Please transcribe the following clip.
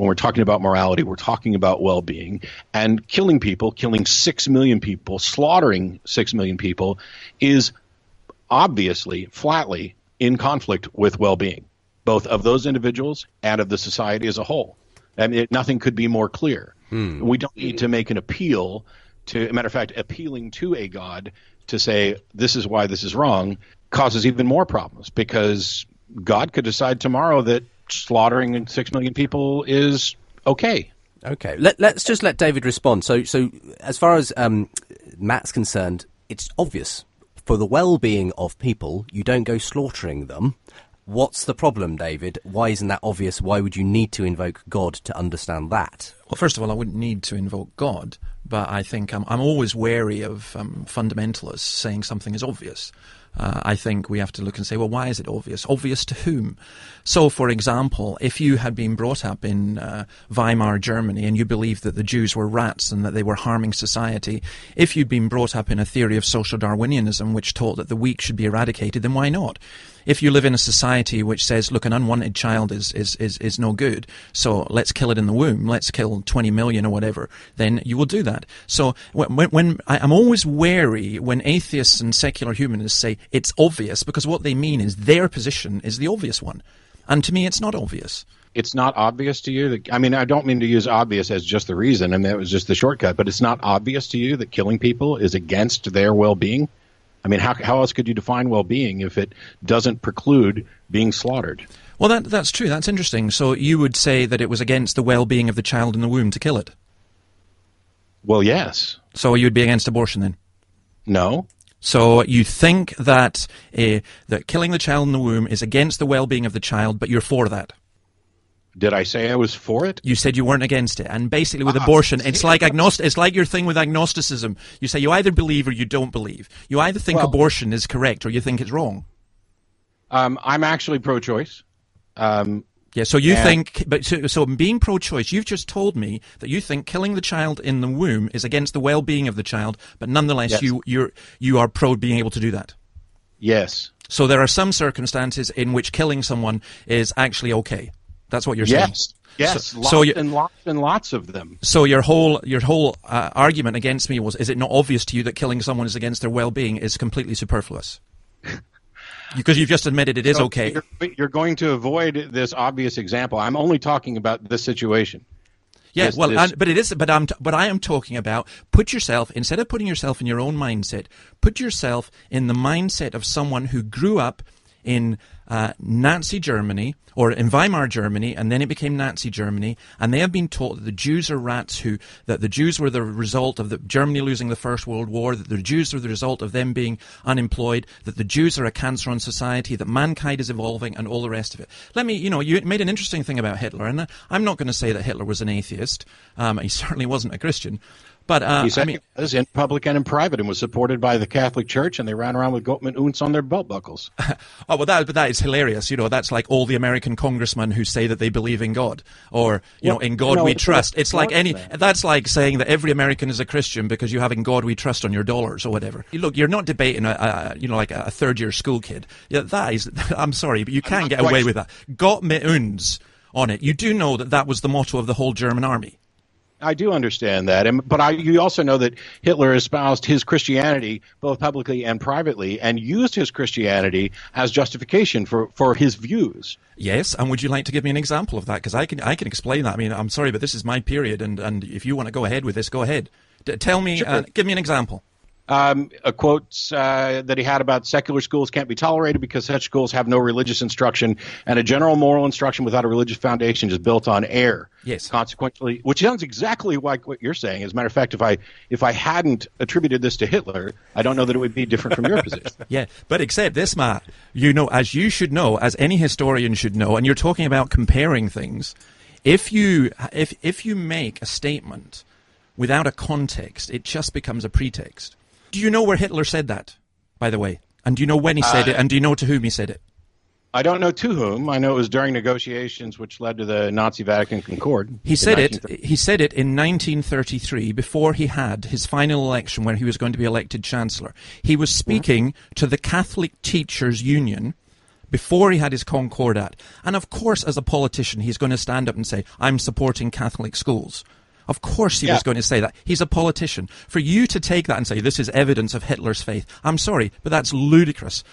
when we're talking about morality, we're talking about well-being. And killing people, killing 6 million people, slaughtering 6 million people is obviously, flatly in conflict with well-being, both of those individuals and of the society as a whole. I mean, nothing could be more clear. We don't need to make an appeal to, a matter of fact, appealing to a God to say this is why this is wrong causes even more problems, because God could decide tomorrow that slaughtering 6 million people is okay. Okay, let's just let David respond. So as far as Matt's concerned, it's obvious. For the well-being of people, you don't go slaughtering them. What's the problem, David? Why isn't that obvious? Why would you need to invoke God to understand that? Well, first of all, I wouldn't need to invoke God, but I think I'm always wary of fundamentalists saying something is obvious. I think we have to look and say, well, why is it obvious? Obvious to whom? So, for example, if you had been brought up in Weimar Germany and you believed that the Jews were rats and that they were harming society, if you'd been brought up in a theory of social Darwinianism which taught that the weak should be eradicated, then why not? If you live in a society which says, look, an unwanted child is no good, so let's kill it in the womb, let's kill 20 million or whatever, then you will do that. So when I'm always wary when atheists and secular humanists say it's obvious, because what they mean is their position is the obvious one. And to me, it's not obvious. It's not obvious to you that, I mean, I don't mean to use obvious as just the reason, I mean, it was just the shortcut, but it's not obvious to you that killing people is against their well-being? I mean, how else could you define well-being if it doesn't preclude being slaughtered? Well, that's true. That's interesting. So you would say that it was against the well-being of the child in the womb to kill it? Well, yes. So you'd be against abortion then? No. So you think that that killing the child in the womb is against the well-being of the child, but you're for that? Did I say I was for it? You said you weren't against it. And basically with abortion, it's like it's like your thing with agnosticism. You say you either believe or you don't believe. You either think abortion is correct or you think it's wrong. I'm actually pro-choice. Yeah, so you think, but so being pro-choice, you've just told me that you think killing the child in the womb is against the well-being of the child, but nonetheless yes. you are pro being able to do that. Yes. So there are some circumstances in which killing someone is actually okay. That's what you're saying. Yes, lots of them. So your whole argument against me was: is it not obvious to you that killing someone is against their well-being is completely superfluous? Because you've just admitted it is okay. You're going to avoid this obvious example. I'm only talking about this situation. Yeah, but I am talking about instead of putting yourself in your own mindset, put yourself in the mindset of someone who grew up in Nazi Germany, or in Weimar Germany, and then it became Nazi Germany, and they have been taught that the Jews are rats, that the Jews were the result of Germany losing the First World War, that the Jews are the result of them being unemployed, that the Jews are a cancer on society, that mankind is evolving, and all the rest of it. You made an interesting thing about Hitler, and I'm not going to say that Hitler was an atheist. He certainly wasn't a Christian. But he said he was in public and in private, and was supported by the Catholic Church, and they ran around with Gottman Unz on their belt buckles. But that is hilarious. That's like all the American congressmen who say that they believe in God, or in God we trust. It's like that's like saying that every American is a Christian because you have "In God we trust" on your dollars or whatever. Look, you're not debating like a third-year school kid. Yeah, that is. I'm sorry, but you can't get away with that. Gottman Unz on it. You do know that was the motto of the whole German army. I do understand that, but you also know that Hitler espoused his Christianity both publicly and privately, and used his Christianity as justification for his views. Yes, and would you like to give me an example of that? Because I can explain that. I mean, I'm sorry, but this is my period, and if you want to go ahead with this, go ahead. Tell me, sure. Give me an example. A quote that he had about secular schools can't be tolerated because such schools have no religious instruction, and a general moral instruction without a religious foundation is built on air. Yes. Consequently, which sounds exactly like what you're saying. As a matter of fact, if I hadn't attributed this to Hitler, I don't know that it would be different from your position. Yeah, but except this, Matt, as you should know, as any historian should know, and you're talking about comparing things, if you make a statement without a context, it just becomes a pretext. Do you know where Hitler said that, by the way? And do you know when he said it? And do you know to whom he said it? I don't know to whom. I know it was during negotiations which led to the Nazi-Vatican Concord. He said it in 1933, before he had his final election where he was going to be elected Chancellor. He was speaking to the Catholic Teachers Union before he had his Concordat. And of course, as a politician, he's going to stand up and say, I'm supporting Catholic schools. Of course he was going to say that. He's a politician. For you to take that and say, this is evidence of Hitler's faith, I'm sorry, but that's ludicrous.